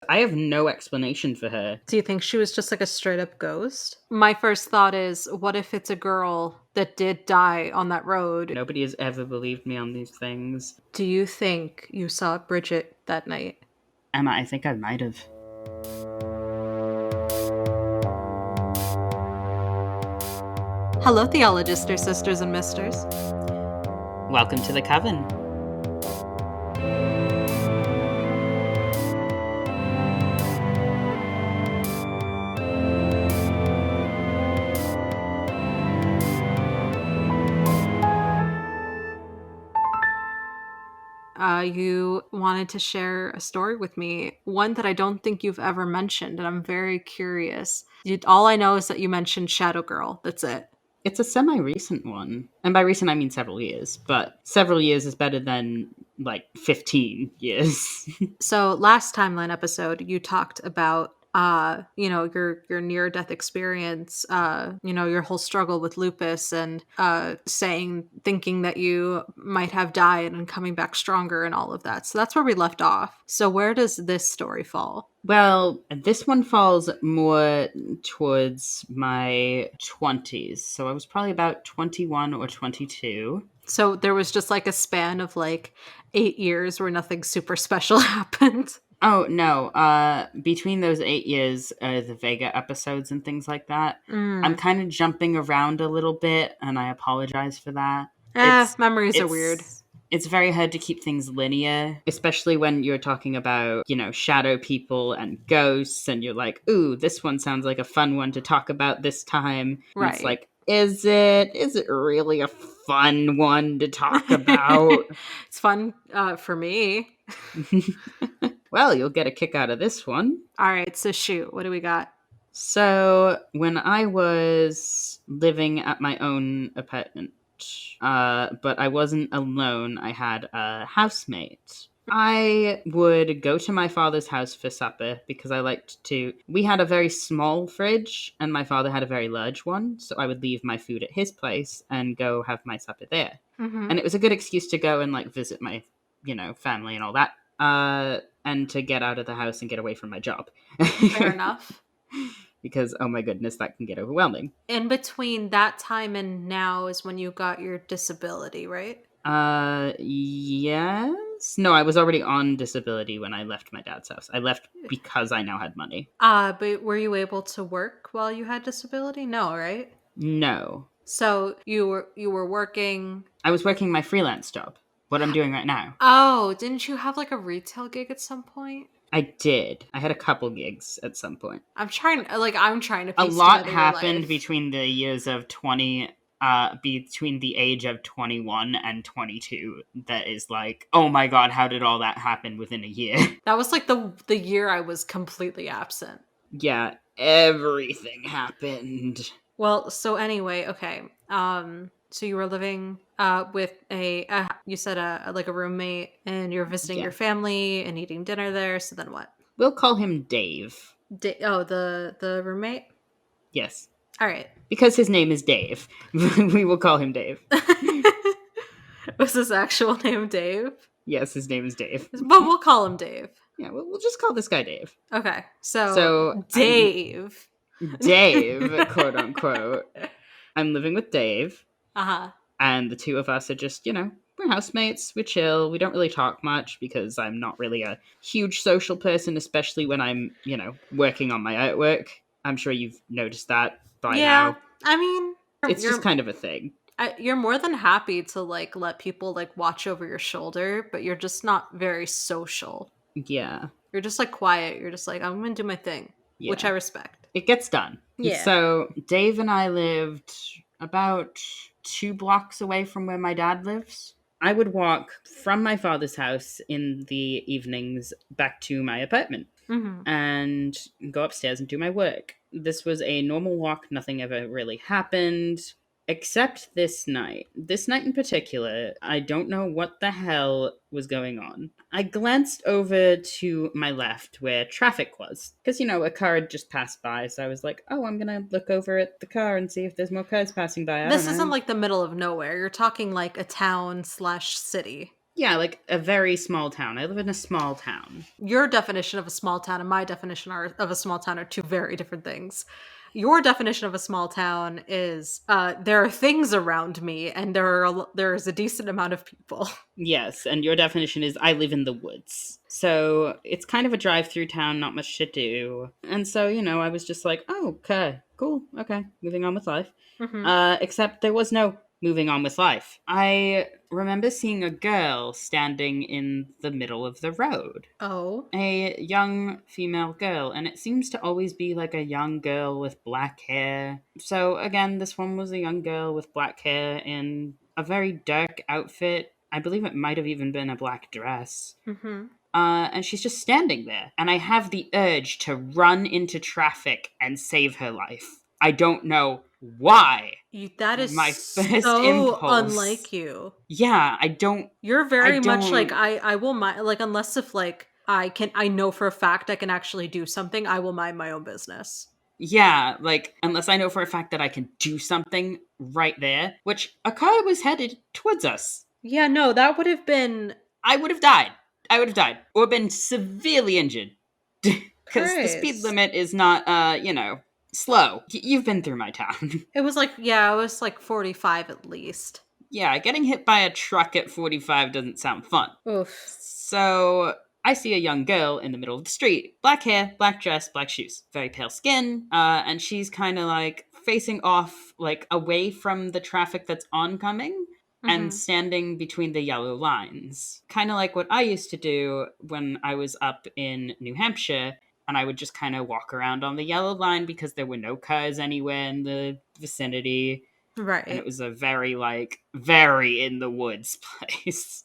I have no explanation for her. Do you think she was just like a straight up ghost? My first thought is, what if it's a girl that did die on that road? Nobody has ever believed me on these things. Do you think you saw Bridget that night? Emma, I think I might have. Hello, theologists, sisters, and misters. Welcome to the coven. You wanted to share a story with me, one that I don't think you've ever mentioned, and I'm very curious. All I know is that you mentioned Shadow Girl. That's it. It's a semi-recent one. And by recent, I mean several years. But several years is better than, 15 years. So last timeline episode, you talked about your near death experience, your whole struggle with lupus, and thinking that you might have died and coming back stronger and all of that. So that's where we left off. So where does this story fall? Well, this one falls more towards my 20s. So I was probably about 21 or 22. So there was just like a span of like 8 years where nothing super special happened. Oh, no. Between those 8 years, the Vega episodes and things like that, I'm Mm. kind of jumping around a little bit, and I apologize for that. It's Memories are weird. it's very hard to keep things linear, especially when you're talking about, shadow people and ghosts, and you're like, ooh, this one sounds like a fun one to talk about this time. And it's Right. like, is it really a fun one to talk about? It's fun for me. Well, you'll get a kick out of this one. All right, so shoot, what do we got? So, when I was living at my own apartment, but I wasn't alone, I had a housemate. I would go to my father's house for supper because I liked to. We had a very small fridge, and my father had a very large one, so I would leave my food at his place and go have my supper there. Mm-hmm. And it was a good excuse to go and visit my, family and all that, and to get out of the house and get away from my job. Fair enough. Because, oh my goodness, that can get overwhelming. In between that time and now is when you got your disability, right? Yes. No, I was already on disability when I left my dad's house. I left because I now had money. But were you able to work while you had disability? No, right? No. So you were working. I was working my freelance job. What I'm doing right now. Oh, didn't you have like a retail gig at some point? I did. I had a couple gigs at some point. I'm trying to A piece lot together your happened life. between the years of 20 between the age of 21 and 22 that is like, oh my god, how did all that happen within a year? That was like the year I was completely absent. Yeah, everything happened. Well, so anyway, okay. So you were living with you said like a roommate, and you're visiting Yeah. your family and eating dinner there. So then what? We'll call him Dave. The roommate. Yes. All right. Because his name is Dave. We will call him Dave. Was his actual name Dave? Yes, his name is Dave. But we'll call him Dave. Yeah, we'll just call this guy Dave. Okay. So Dave. Dave, quote unquote. I'm living with Dave. Uh-huh. And the two of us are just, we're housemates. We chill. We don't really talk much because I'm not really a huge social person, especially when I'm, working on my artwork. I'm sure you've noticed that by now. I mean, it's just kind of a thing. You're more than happy to let people watch over your shoulder, but you're just not very social. Yeah. You're just quiet. You're just I'm gonna do my thing, which I respect. It gets done. Yeah. So Dave and I lived about 2 blocks away from where my dad lives. I would walk from my father's house in the evenings back to my apartment. Mm-hmm. And go upstairs and do my work. This was a normal walk. Nothing ever really happened. Except this night. This night in particular, I don't know what the hell was going on. I glanced over to my left where traffic was. Because, a car had just passed by, so I was like, oh, I'm gonna look over at the car and see if there's more cars passing by. This isn't the middle of nowhere. You're talking a town /city. Yeah, like a very small town. I live in a small town. Your definition of a small town and my definition of a small town are two very different things. Your definition of a small town is there are things around me and there is a decent amount of people. Yes, and your definition is I live in the woods. So it's kind of a drive through town, not much to do. And so, I was just like, oh, okay, cool, okay, moving on with life. Hmm. Except there was no moving on with life. I remember seeing a girl standing in the middle of the road. Oh. A young female girl, and it seems to always be like a young girl with black hair. So, again, this one was a young girl with black hair in a very dark outfit. I believe it might have even been a black dress. Hmm. And she's just standing there. And I have the urge to run into traffic and save her life. I don't know why. That is My first so impulse. unlike you. Yeah, I don't. You're I very much like don't. I will mind, like, unless if like I know for a fact I can actually do something, I will mind my own business. Yeah, like, unless I know for a fact that I can do something right there, which a car was headed towards us. Yeah, no, that would have been I would have died. I would have died. Or been severely injured. Because the speed Chris. limit is not, slow. You've been through my town. It was like, yeah, it was like 45 at least. Yeah, getting hit by a truck at 45 doesn't sound fun. Oof. So I see a young girl in the middle of the street. Black hair, black dress, black shoes. Very pale skin. And she's kind of like facing off, like away from the traffic that's oncoming and Hmm. standing between the yellow lines. Kind of like what I used to do when I was up in New Hampshire. And I would just kind of walk around on the yellow line because there were no cars anywhere in the vicinity, and it Right. was a very like very in the woods place,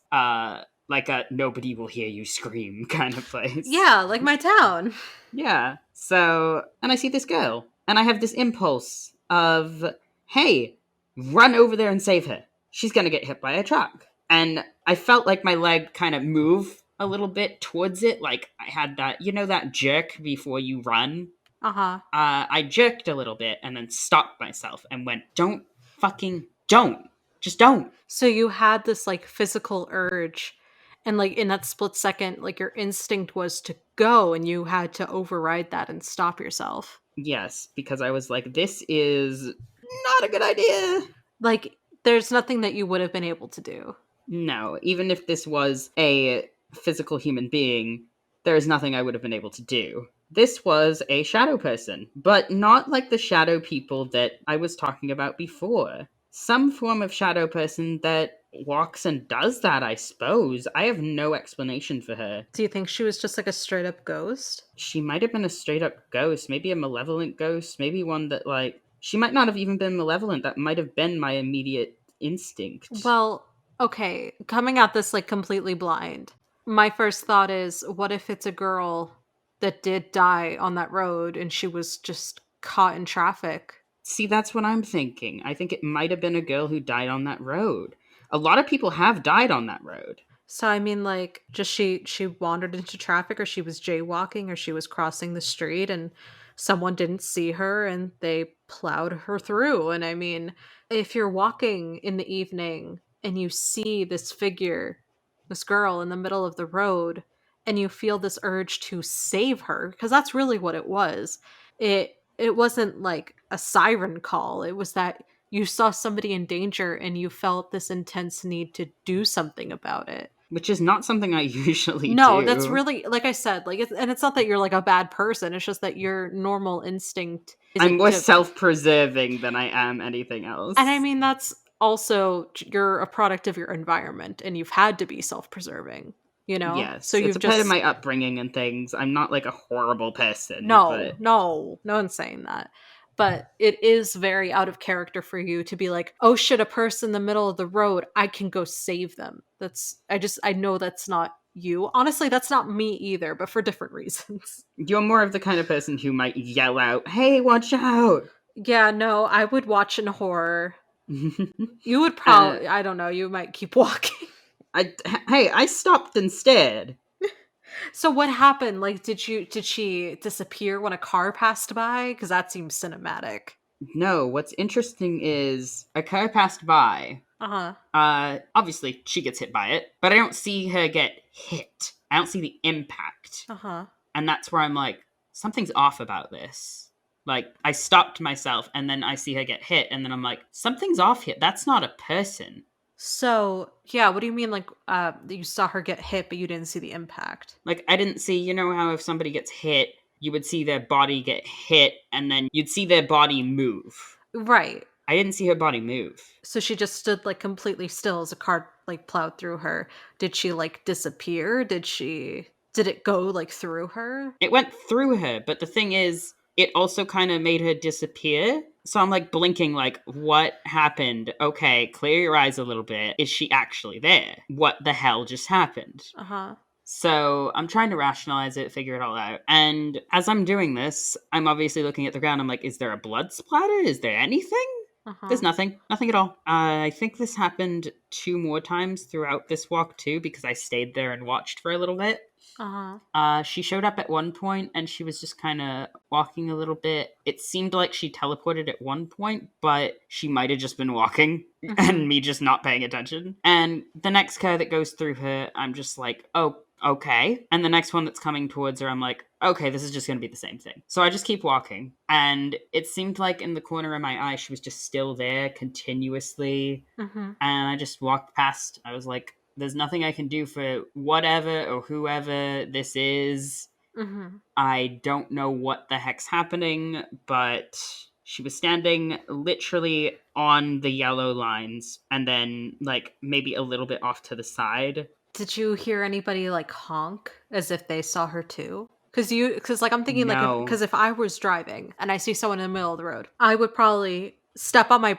like a nobody will hear you scream kind of place. Yeah, like my town. Yeah, so and I see this girl and I have this impulse of, hey, run over there and save her, she's gonna get hit by a truck. And I felt like my leg kind of move a little bit towards it, like I had that, that jerk before you run. Uh-huh. I jerked a little bit and then stopped myself and went, don't fucking don't. Just don't. So you had this like physical urge, and like in that split second, like your instinct was to go and you had to override that and stop yourself. Yes, because I was like, this is not a good idea. Like there's nothing that you would have been able to do. No, even if this was a physical human being, there is nothing I would have been able to do. This was a shadow person, but not like the shadow people that I was talking about before. Some form of shadow person that walks and does that, I suppose. I have no explanation for her. Do you think she was just like a straight up ghost? She might have been a straight up ghost, maybe a malevolent ghost, maybe one that, like, she might not have even been malevolent. That might have been my immediate instinct. Well, okay, coming at this like completely blind. My first thought is what if it's a girl that did die on that road and she was just caught in traffic? See, that's what I'm thinking. I think it might have been a girl who died on that road. A lot of people have died on that road. So I mean like just she wandered into traffic, or she was jaywalking, or she was crossing the street and someone didn't see her and they plowed her through. And I mean, if you're walking in the evening and you see this figure, this girl in the middle of the road, and you feel this urge to save her, because that's really what it was. It wasn't like a siren call. It was that you saw somebody in danger and you felt this intense need to do something about it. Which is not something I usually No, that's do. really, like I said, like and it's not that you're like a bad person. It's just that your normal instinct I'm isn't more to. self preserving than I am anything And I else. mean that's also you're a product of your environment and you've had to be self-preserving, you know? So Yes, it's you've a part of just my upbringing and things. I'm not like a horrible person, no, but no, no one's saying that. But it is very out of character for you to be like, "Oh shit, a person in the middle of the road, I can go save them." I know that's not you. Honestly, that's not me either, but for different reasons. you're more of the kind of person who might yell out, hey, watch out! Yeah, no, I would watch in horror. You would uh, probably, I don't know, you might keep walking. I stopped and stared. So what happened? Like did she disappear when a car passed by? Cuz that seems cinematic. No, what's interesting is a car passed by. Uh-huh. Obviously, she gets hit by it, but I don't see her get hit. I don't see the impact. Uh-huh. And that's where I'm like, something's off about this. Like, I stopped myself, and then I see her get hit, and then I'm like, something's off here. That's not a person. So, yeah, what do you mean, like, you saw her get hit, but you didn't see the impact? Like, I didn't see, you know how if somebody gets hit, you would see their body get hit, and then you'd see their body move. Right. I didn't see her body move. So she just stood, like, completely still as a car, like, plowed through her. Did she, like, disappear? Did it go, like, through her? It went through her, but the thing is, it also kind of made her disappear. So I'm like blinking, like, what happened? Okay, clear your eyes a little bit. Is she actually there? What the hell just happened? Uh-huh. So I'm trying to rationalize it, figure it all out. And as I'm doing this, I'm obviously looking at the ground. I'm like, is there a blood splatter? Is there anything? There's Uh-huh. nothing. Nothing at all. I think this happened 2 more times throughout this walk, too, because I stayed there and watched for a little bit. Uh-huh. She showed up at one point and she was just kind of walking a little bit. It seemed like she teleported at one point, but she might have just been walking Mhm. and me just not paying attention. And the next car that goes through her, I'm just like, oh, okay. And the next one that's coming towards her, I'm like, okay, this is just going to be the same thing. So I just keep walking. And it seemed like in the corner of my eye, she was just still there continuously, Mhm. and I just walked past. I was like, there's nothing I can do for whatever or whoever this is. Mhm. I don't know what the heck's happening, but she was standing literally on the yellow lines and then, like, maybe a little bit off to the side. Did you hear anybody, like, honk as if they saw her too? Because like, I'm thinking, like, No, if I was driving and I see someone in the middle of the road, I would probably step on my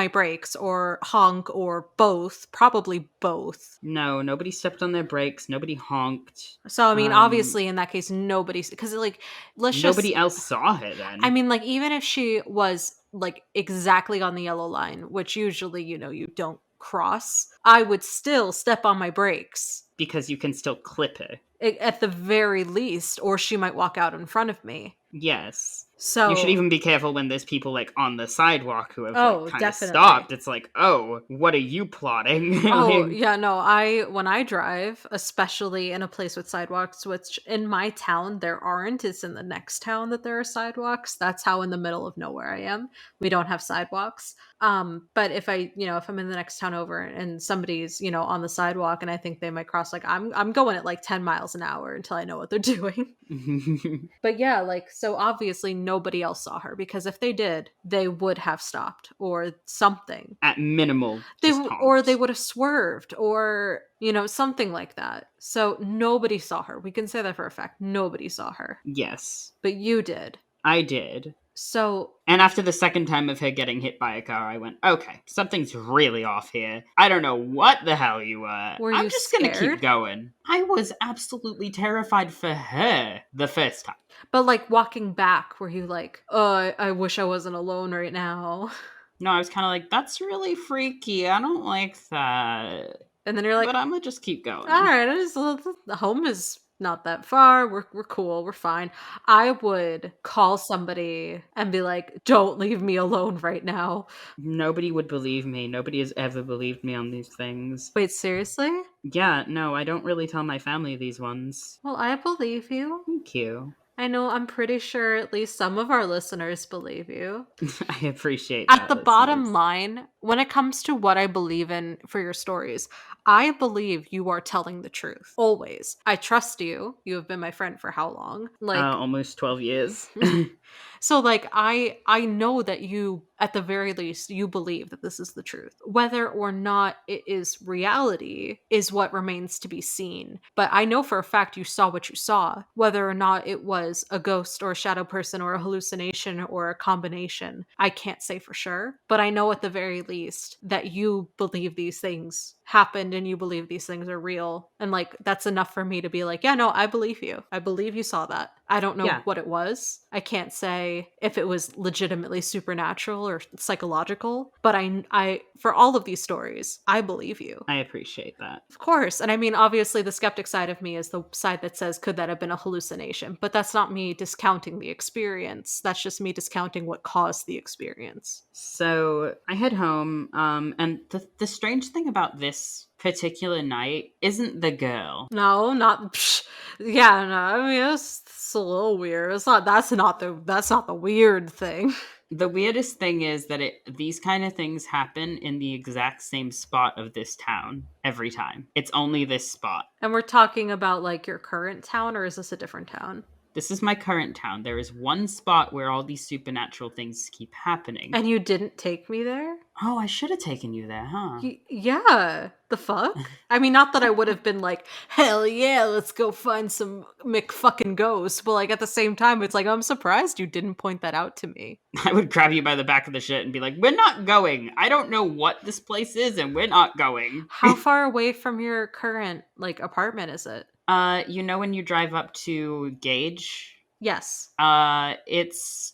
brakes or honk or both, probably both. no, nobody stepped on their brakes. Nobody honked. So, I mean, Um, obviously, in that case, nobody's because, like, let's just Nobody else saw her I then mean, like, even if she was, like, exactly on the yellow line, which usually, you don't cross, I would still step on my brakes. because you can still clip her. At the very least, or she might walk out in front of me. Yes. You should So even be careful when there's people like on the sidewalk who have like oh, kind of definitely. stopped. It's like, oh, what are you plotting? Oh, Like, yeah, no, when I drive, especially in a place with sidewalks, which in my town there aren't, it's in the next town that there are sidewalks. That's how in the middle of nowhere I am. We don't have sidewalks. But if I'm in the next town over and somebody's, on the sidewalk and I think they might cross, like I'm going at like 10 miles an hour until I know what they're doing. But yeah, like, so obviously nobody else saw her because if they did, they would have stopped or something. at minimal, just Or they honked. would have swerved or, something like that. So nobody saw her. We can say that for a fact. Nobody saw her. Yes, But you did. I did. So And after the second time of her getting hit by a car, I went, okay, something's really off here. I don't know what the hell you were. were I'm you just gonna scared? keep going. I was absolutely terrified for her the first time. But like walking back, were you like, oh, I wish I wasn't alone right now? No, I was kind of like, that's really freaky. I don't like that. And then you're like, But I'm gonna just keep all going. right, the home is not that far. We're cool. We're fine. I would call somebody and be like, "Don't leave me alone right now." Nobody would believe me. Nobody has ever believed me on these things. Wait, seriously? Yeah, no, I don't really tell my family these ones. Well, I believe you. Thank you. I know I'm pretty sure at least some of our listeners believe you. I appreciate At that, the bottom listeners. line, when it comes to what I believe in for your stories, I believe you are telling the truth. Always. I trust you. You have been my friend for how long? Like Almost 12 years. so like I know that you at the very least you believe that this is the truth. Whether or not it is reality is what remains to be seen. But I know for a fact you saw what you saw. Whether or not it was a ghost or a shadow person or a hallucination or a combination, I can't say for sure. But I know at the very least that you believe these things happened and you believe these things are real. And like that's enough for me to be like, yeah, no, I believe you. I believe you saw that. I don't know Yeah, what it was. I can't say if it was legitimately supernatural or psychological, but for all of these stories, I believe you. I appreciate that. Of course. And I mean, obviously, the skeptic side of me is the side that says, could that have been a hallucination? But that's not me discounting the experience. That's just me discounting what caused the experience. So I head home, and the strange thing about this particular night isn't the girl. No, not. Psh, yeah, no. I mean, it's a little weird. It's not. That's not the weird thing. The weirdest thing is that these kind of things happen in the exact same spot of this town every time. It's only this spot. And we're talking about like your current town, or is this a different town? This is my current town. There is one spot where all these supernatural things keep happening. And you didn't take me there? Oh, I should have taken you there, huh? Yeah. The fuck? I mean, not that I would have been like, hell yeah, let's go find some McFucking ghosts. But like at the same time, it's like, I'm surprised you didn't point that out to me. I would grab you by the back of the shit and be like, we're not going. I don't know what this place is, and we're not going. How far away from your current like apartment is it? You know when you drive up to Gage? Yes. It's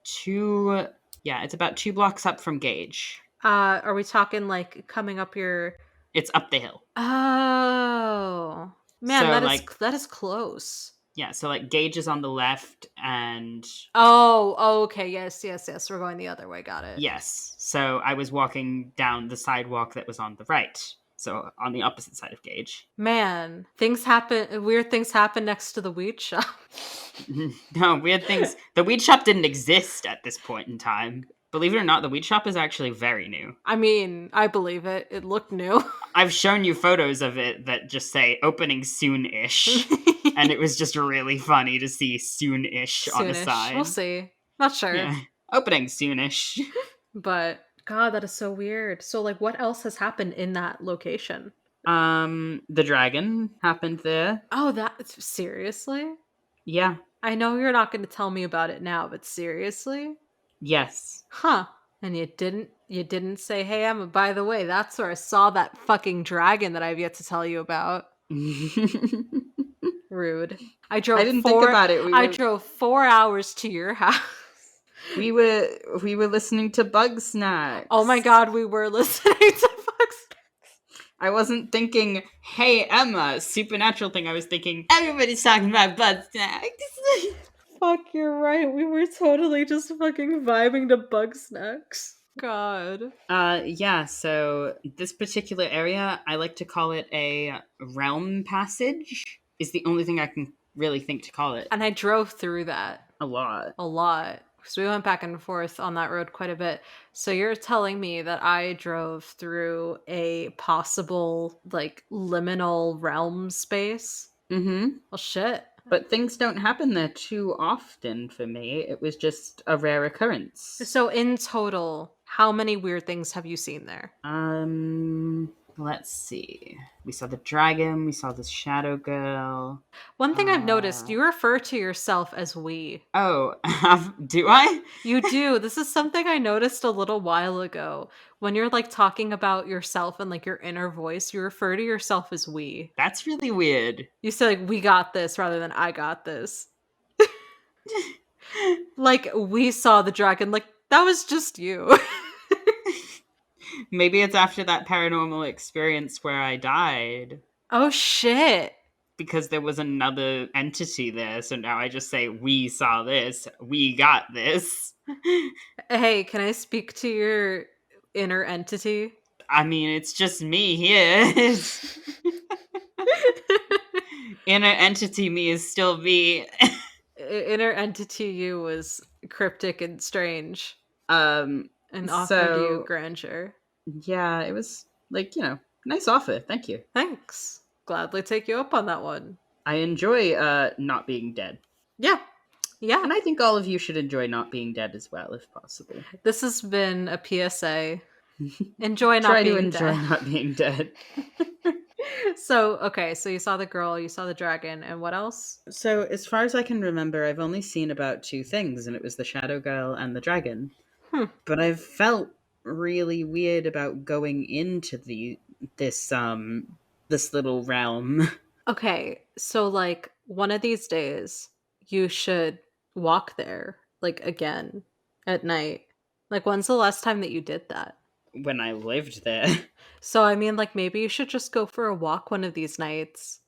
two. Yeah, it's about 2 blocks up from Gage. Are we talking like coming up your It's up the hill. Oh. Man, So that is close. yeah, so like Gage is on the left, and Oh, okay. Yes, yes, yes. We're going the other way. Got it. yes. So I was walking down the sidewalk that was on the right. So on the opposite side of Gage. Man, things happen. Weird things happen next to the weed shop. No, weird things. The weed shop didn't exist at this point in time. Believe it or not, the weed shop is actually very new. I mean, I believe it. It looked new. I've shown you photos of it that just say opening soon-ish. And it was just really funny to see soon-ish on the Soonish. side. We'll see. Not sure. Yeah. Opening soonish. But God, that is so weird. So like what else has happened in that location? The dragon happened there. Oh, that seriously? Yeah. I know you're not going to tell me about it now, but seriously? Yes. Huh. And you didn't say, "Hey, Emma, by the way, that's where I saw that fucking dragon that I've yet to tell you about." Rude. I didn't think about it. I drove 4 hours to your house. We were listening to Bug Snacks. Oh my god, we were listening to Fox. I wasn't thinking, hey Emma, supernatural thing. I was thinking, everybody's talking about Bug Snacks. Fuck, you're right. We were totally just fucking vibing to Bug Snacks. God. Yeah, so this particular area, I like to call it a realm passage, is the only thing I can really think to call it. And I drove through that. A lot. A lot. Because we went back and forth on that road quite a bit. So you're telling me that I drove through a possible, like, liminal realm space? Mm-hmm. Well, shit. But things don't happen there too often for me. It was just a rare occurrence. So in total, how many weird things have you seen there? Let's see. We saw the dragon, we saw the shadow girl. One thing I've noticed, you refer to yourself as we. Oh, do I? You do. This is something I noticed a little while ago. When you're like talking about yourself and like your inner voice, you refer to yourself as we. That's really weird. You say like, we got this rather than I got this. Like, we saw the dragon. Like, that was just you. Maybe it's after that paranormal experience where I died. Oh, shit. Because there was another entity there, so now I just say, we saw this, we got this. Hey, can I speak to your inner entity? I mean, it's just me here. Inner entity me is still me. Inner entity you was cryptic and strange. And offered you grandeur. Yeah, it was like, nice offer. Thank you. Thanks. Gladly take you up on that one. I enjoy not being dead. Yeah. Yeah. And I think all of you should enjoy not being dead as well, if possible. This has been a PSA. Enjoy not being dead. Try to enjoy not being dead. So you saw the girl, you saw the dragon, and what else? So, as far as I can remember, I've only seen about 2 things, and it was the shadow girl and the dragon. But I've felt really weird about going into this little realm. Okay, so like one of these days, you should walk there, like, again at night. Like, when's the last time that you did that? When I lived there. So, I mean, like, maybe you should just go for a walk one of these nights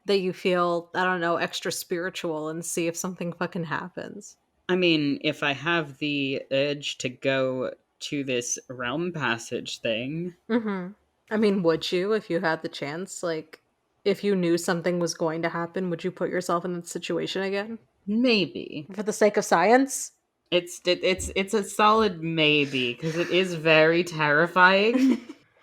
that you feel, I don't know, extra spiritual and see if something fucking happens. I mean, if I have the urge to go to this realm passage thing, Mhm. I mean, would you if you had the chance? Like, if you knew something was going to happen, would you put yourself in that situation again? maybe. For the sake of science? It's a solid maybe because it is very terrifying.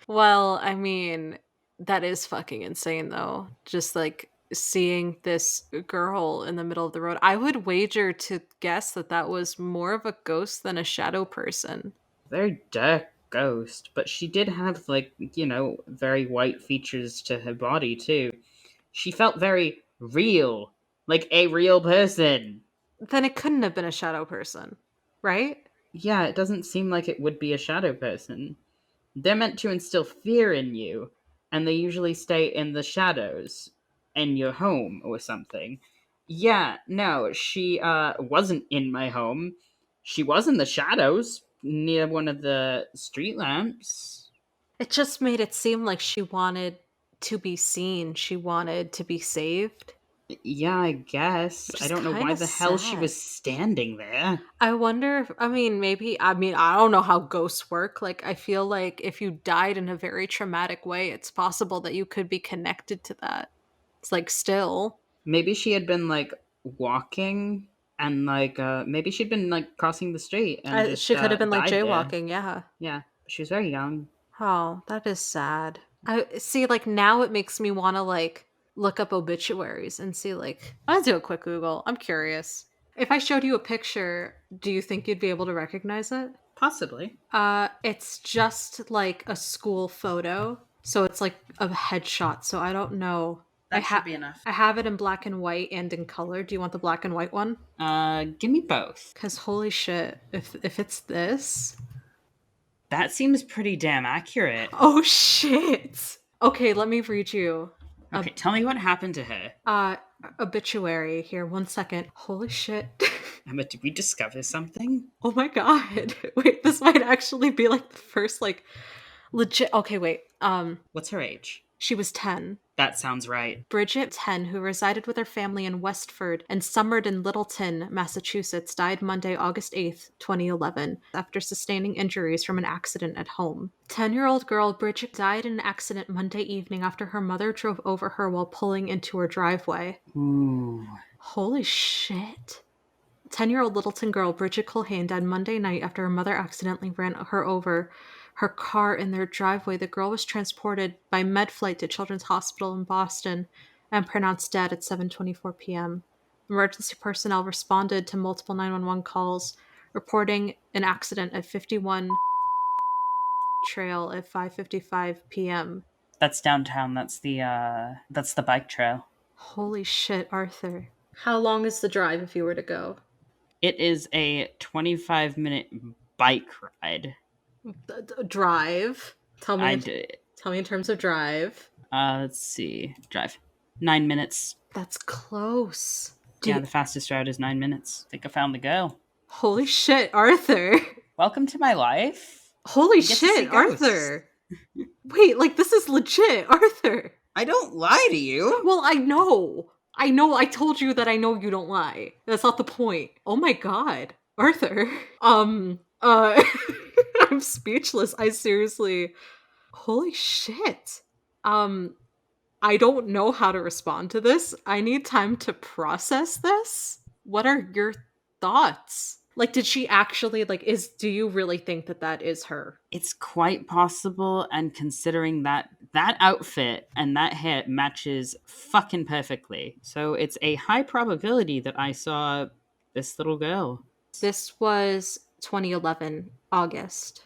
Well, I mean, that is fucking insane though. Just like seeing this girl in the middle of the road. I would wager to guess that that was more of a ghost than a shadow person. Very dark ghost, but she did have like, very white features to her body too. She felt very real, like a real person. Then it couldn't have been a shadow person, right? Yeah, it doesn't seem like it would be a shadow person. They're meant to instill fear in you, and they usually stay in the shadows in your home or something. Yeah, no, she wasn't in my home. She was in the shadows near one of the street lamps. It just made it seem like she wanted to be seen. She wanted to be saved, Yeah, I guess. which I is don't know kind why of the hell she sad. was standing there. I wonder if, I mean, maybe, I mean, I don't know how ghosts work. Like, I feel like if you died in a very traumatic way, it's possible that you could be connected to that. It's like, still. Maybe she had been like walking and like maybe she'd been like crossing the street and just She could have been like died there. jaywalking, yeah. Yeah, she was very young. Oh, that is sad. I see, like, now it makes me want to, like, look up obituaries and see, like, I'll do a quick Google. I'm curious. If I showed you a picture, do you think you'd be able to recognize it? Possibly. It's just like a school photo. So it's like a headshot. So I don't know. That should be enough. I have it in black and white and in color. Do you want the black and white one? Give me both. Cause holy shit, if it's this. That seems pretty damn accurate. Oh shit. Okay, let me read you a Okay, tell me what happened to her. uh obituary here. 1 second. Holy shit. Emma, did we discover something? Oh my god. Wait, this might actually be like the first like legit. Okay, wait. What's her age? She was 10. That sounds right. Bridget, 10, who resided with her family in Westford and summered in Littleton, Massachusetts, died Monday, August 8th, 2011, after sustaining injuries from an accident at home. 10-year-old girl Bridget died in an accident Monday evening after her mother drove over her while pulling into her driveway. Ooh. Holy shit. 10-year-old Littleton girl Bridget Culhane died Monday night after her mother accidentally ran her over her car in their driveway. The girl was transported by med flight to Children's Hospital in Boston and pronounced dead at 7:24 p.m. Emergency personnel responded to multiple 911 calls, reporting an accident at 51 Trail at 5:55 p.m. That's downtown. That's the bike trail. Holy shit, Arthur. How long is the drive if you were to go? It is a 25-minute bike ride. Drive. I did. Tell me in terms of drive. Let's see. Drive. 9 minutes. That's close. Yeah, the fastest route is 9 minutes. I think I found the girl. Holy shit, Arthur. Welcome to my life. Holy I get to see shit, ghosts. Arthur. Wait, like this is legit, Arthur. I don't lie to you. Well, I know. I told you that I know you don't lie. That's not the point. Oh my god. Arthur. I'm speechless. I seriously. Holy shit. I don't know how to respond to this. I need time to process this. What are your thoughts? Like, did she actually, like, do you really think that that is her? It's quite possible, and considering that outfit and that hair matches fucking perfectly. So it's a high probability that I saw this little girl. This was 2011, August.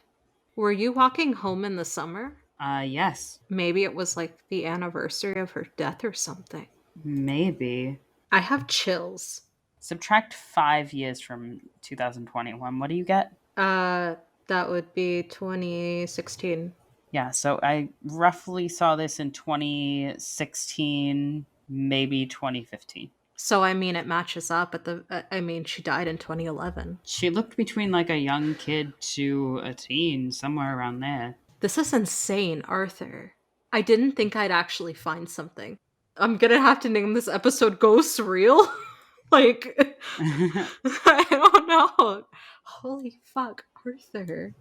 Were you walking home in the summer? Yes. Maybe it was like the anniversary of her death or something. Maybe. I have chills. Subtract 5 years from 2021. What do you get? That would be 2016. Yeah, so I roughly saw this in 2016, maybe 2015. So I mean, it matches up. At the I mean, she died in 2011. She looked between like a young kid to a teen, somewhere around there. This is insane, Arthur. I didn't think I'd actually find something. I'm gonna have to name this episode Ghosts Real. Like, I don't know. Holy fuck, Arthur.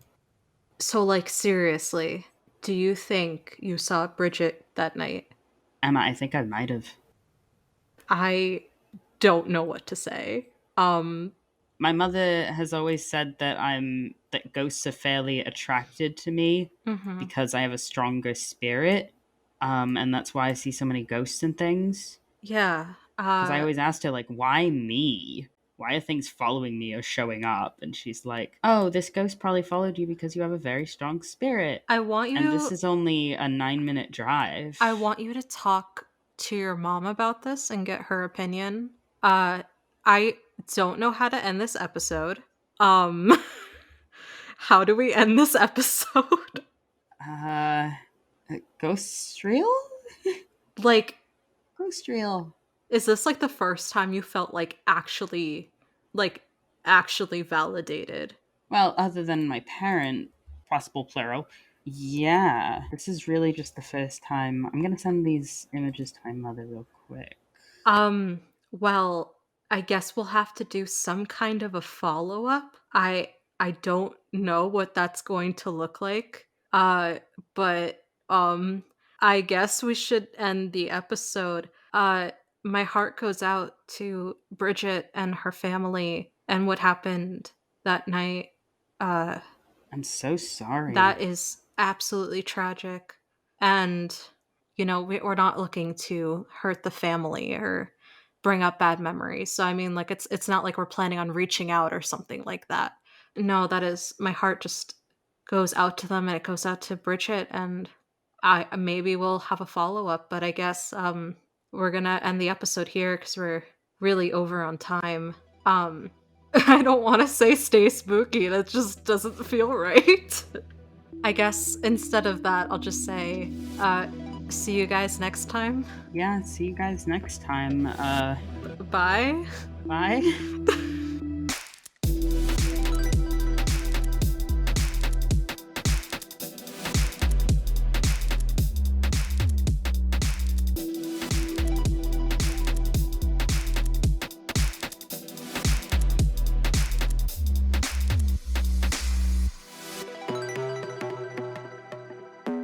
So, like, seriously, do you think you saw Bridget that night? Emma, I think I might have. I don't know what to say. My mother has always said that ghosts are fairly attracted to me Mhm. because I have a stronger spirit, and that's why I see so many ghosts and things. Yeah. Because I always asked her like, why me? Why are things following me or showing up? And she's like, oh, this ghost probably followed you because you have a very strong spirit, I want and this you is only a 9-minute drive. I want you to talk to your mom about this and get her opinion. I don't know how to end this episode. Um how do we end this episode? Uh, ghost real? Like, Ghost real. is this like the first time you felt like actually validated? Well, other than my parent, possible plural, yeah. This is really just the first time. I'm gonna send these images to my mother real quick. Um, well, I guess we'll have to do some kind of a follow-up. I don't know what that's going to look like. But I guess we should end the episode. My heart goes out to Bridget and her family and what happened that night. Uh I'm so that sorry. is absolutely tragic. And, we're not looking to hurt the family or bring up bad memories. So, I mean, like, it's not like we're planning on reaching out or something like that. No, that is, my heart just goes out to them and it goes out to Bridget. And I maybe we'll have a follow up, but I guess we're gonna end the episode here because we're really over on time. I don't want to say stay spooky. That just doesn't feel right. I guess instead of that, I'll just say, see you guys next time. Yeah, see you guys next time. Bye. Bye.